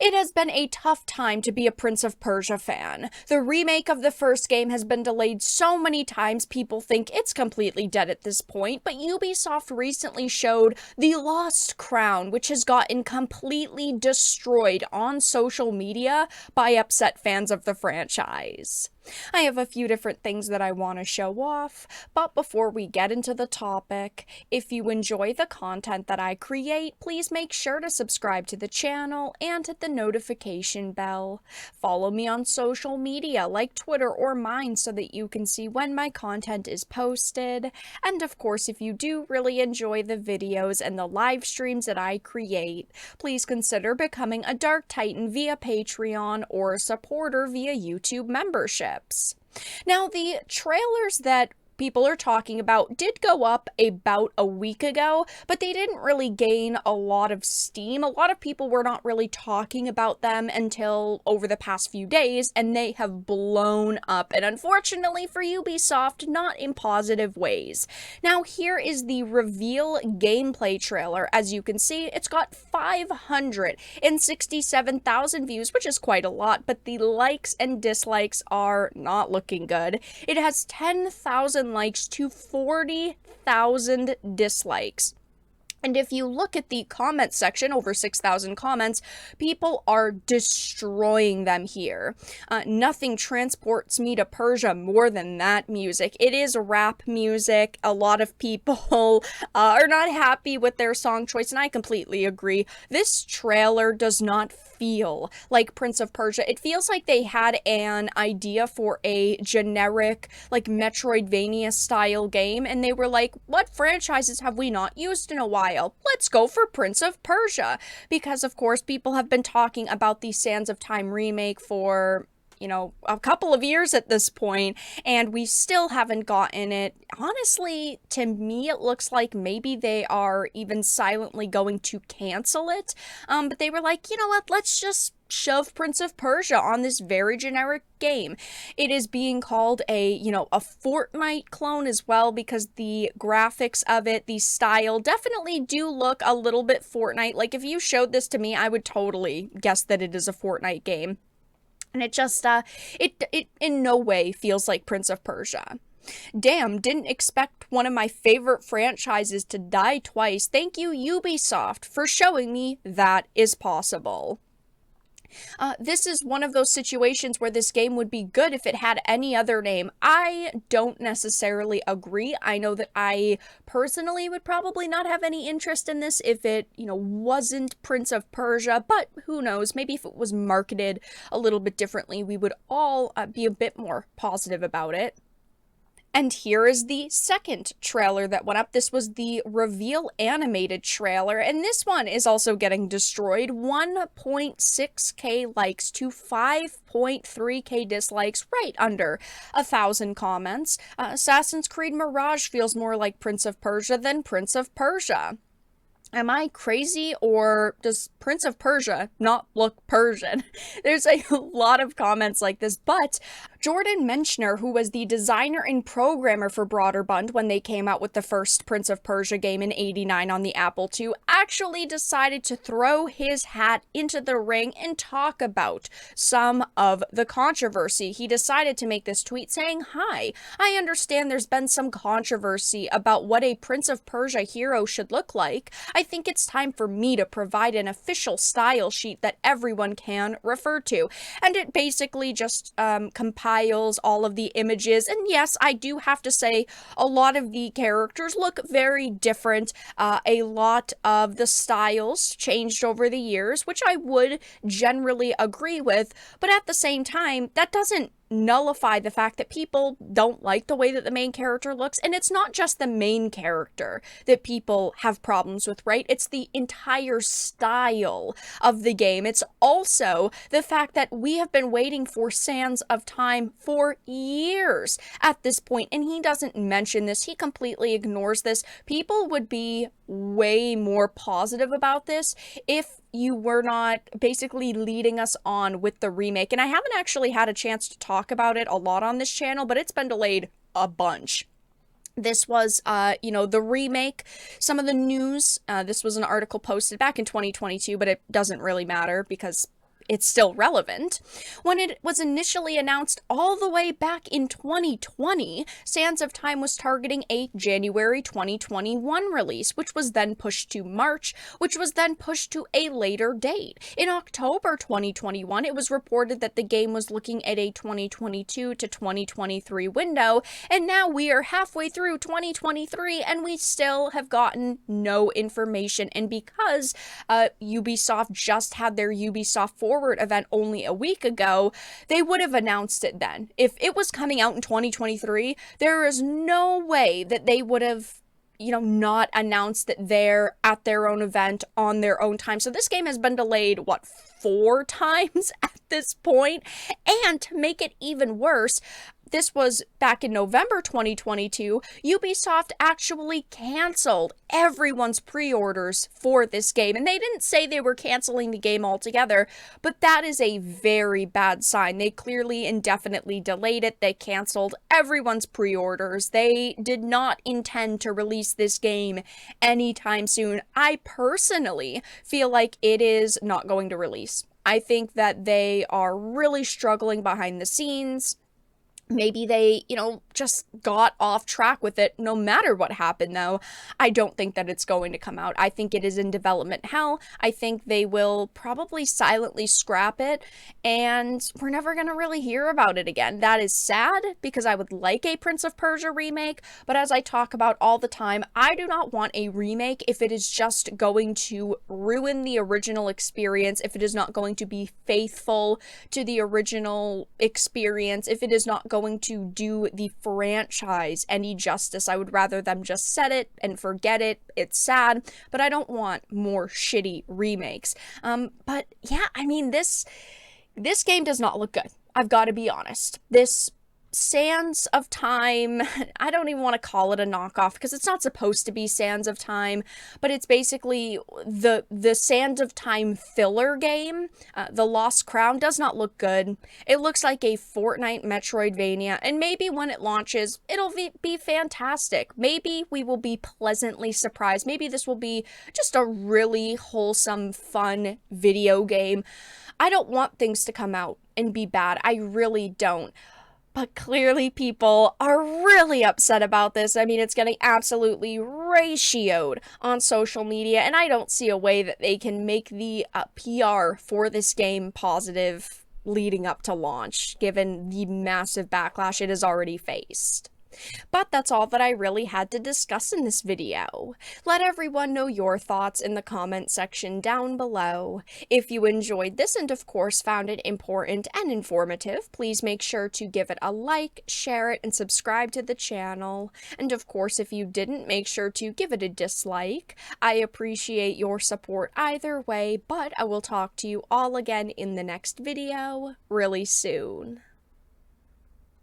It has been a tough time to be a Prince of Persia fan. The remake of the first game has been delayed so many times people think it's completely dead at this point, but Ubisoft recently showed The Lost Crown, which has gotten completely destroyed on social media by upset fans of the franchise. I have a few different things that I want to show off, but before we get into the topic, if you enjoy the content that I create, please make sure to subscribe to the channel and hit the notification bell. Follow me on social media like Twitter or mine so that you can see when my content is posted. And of course, if you do really enjoy the videos and the live streams that I create, please consider becoming a Dark Titan via Patreon or a supporter via YouTube membership. Now, the trailers that people are talking about did go up about a week ago, but they didn't really gain a lot of steam. A lot of people were not really talking about them until over the past few days, and they have blown up, and unfortunately for Ubisoft, not in positive ways. Now, here is the reveal gameplay trailer. As you can see, it's got 567,000 views, which is quite a lot, but the likes and dislikes are not looking good. It has 10,000 likes to 40,000 dislikes. And if you look at the comment section, over 6,000 comments, people are destroying them here. Nothing transports me to Persia more than that music. It is rap music. A lot of people are not happy with their song choice, and I completely agree. This trailer does not feel like Prince of Persia. It feels like they had an idea for a generic, like, Metroidvania style game, and they were like, what franchises have we not used in a while? Let's go for Prince of Persia, because of course people have been talking about the Sands of Time remake for, you know, a couple of years at this point, and we still haven't gotten it. Honestly, to me, it looks like maybe they are even silently going to cancel it, but they were like, you know what, let's just shove Prince of Persia on this very generic game. It is being called a Fortnite clone as well, because the graphics of it, the style, definitely do look a little bit Fortnite. Like, if you showed this to me, I would totally guess that it is a Fortnite game. And it just, it in no way feels like Prince of Persia. Damn, didn't expect one of my favorite franchises to die twice. Thank you, Ubisoft, for showing me that is possible. This is one of those situations where this game would be good if it had any other name. I don't necessarily agree. I know that I personally would probably not have any interest in this if it, wasn't Prince of Persia, but who knows, maybe if it was marketed a little bit differently, we would all be a bit more positive about it. And here is the second trailer that went up. This was the reveal animated trailer, and this one is also getting destroyed. 1.6k likes to 5.3k dislikes, right under 1,000 comments. Assassin's Creed Mirage feels more like Prince of Persia than Prince of Persia. Am I crazy, or does Prince of Persia not look Persian? There's a lot of comments like this, but Jordan Menschner, who was the designer and programmer for Broderbund when they came out with the first Prince of Persia game in '89 on the Apple II, actually decided to throw his hat into the ring and talk about some of the controversy. He decided to make this tweet saying, "Hi, I understand there's been some controversy about what a Prince of Persia hero should look like. I think it's time for me to provide an official style sheet that everyone can refer to." And it basically just compiles all of the images. And yes, I do have to say, a lot of the characters look very different. A lot of the styles changed over the years, which I would generally agree with. But at the same time, that doesn't nullify the fact that people don't like the way that the main character looks. And it's not just the main character that people have problems with, right? It's the entire style of the game. It's also the fact that we have been waiting for Sands of Time for years at this point, and he doesn't mention this. He completely ignores this. People would be way more positive about this if you were not basically leading us on with the remake. And I haven't actually had a chance to talk about it a lot on this channel, but it's been delayed a bunch. This was, the remake, some of the news. This was an article posted back in 2022, but it doesn't really matter because it's still relevant. When it was initially announced all the way back in 2020, Sands of Time was targeting a January 2021 release, which was then pushed to March, which was then pushed to a later date. In October 2021, it was reported that the game was looking at a 2022 to 2023 window, and now we are halfway through 2023 and we still have gotten no information. And because Ubisoft just had their Ubisoft Forward event only a week ago, they would have announced it then. If it was coming out in 2023, there is no way that they would have not announced that they're at their own event on their own time. So this game has been delayed, 4 times at this point? And to make it even worse, this was back in November 2022, Ubisoft actually canceled everyone's pre-orders for this game. And they didn't say they were canceling the game altogether, but that is a very bad sign. They clearly indefinitely delayed it. They canceled everyone's pre-orders. They did not intend to release this game anytime soon. I personally feel like it is not going to release. I think that they are really struggling behind the scenes. Maybe they, just got off track with it. No matter what happened, though, I don't think that it's going to come out. I think it is in development hell. I think they will probably silently scrap it, and we're never going to really hear about it again. That is sad, because I would like a Prince of Persia remake, but as I talk about all the time, I do not want a remake if it is just going to ruin the original experience, if it is not going to be faithful to the original experience, if it is not going to do the franchise any justice. I would rather them just set it and forget it. It's sad, but I don't want more shitty remakes. But yeah, this game does not look good. I've got to be honest. This Sands of Time, I don't even want to call it a knockoff because it's not supposed to be Sands of Time, but it's basically the Sands of Time filler game. The Lost Crown does not look good. It looks like a Fortnite Metroidvania, and maybe when it launches, it'll be fantastic. Maybe we will be pleasantly surprised. Maybe this will be just a really wholesome, fun video game. I don't want things to come out and be bad. I really don't. But clearly people are really upset about this. It's getting absolutely ratioed on social media, and I don't see a way that they can make the PR for this game positive leading up to launch, given the massive backlash it has already faced. But that's all that I really had to discuss in this video. Let everyone know your thoughts in the comment section down below. If you enjoyed this and of course found it important and informative, please make sure to give it a like, share it, and subscribe to the channel. And of course, if you didn't, make sure to give it a dislike. I appreciate your support either way, but I will talk to you all again in the next video really soon.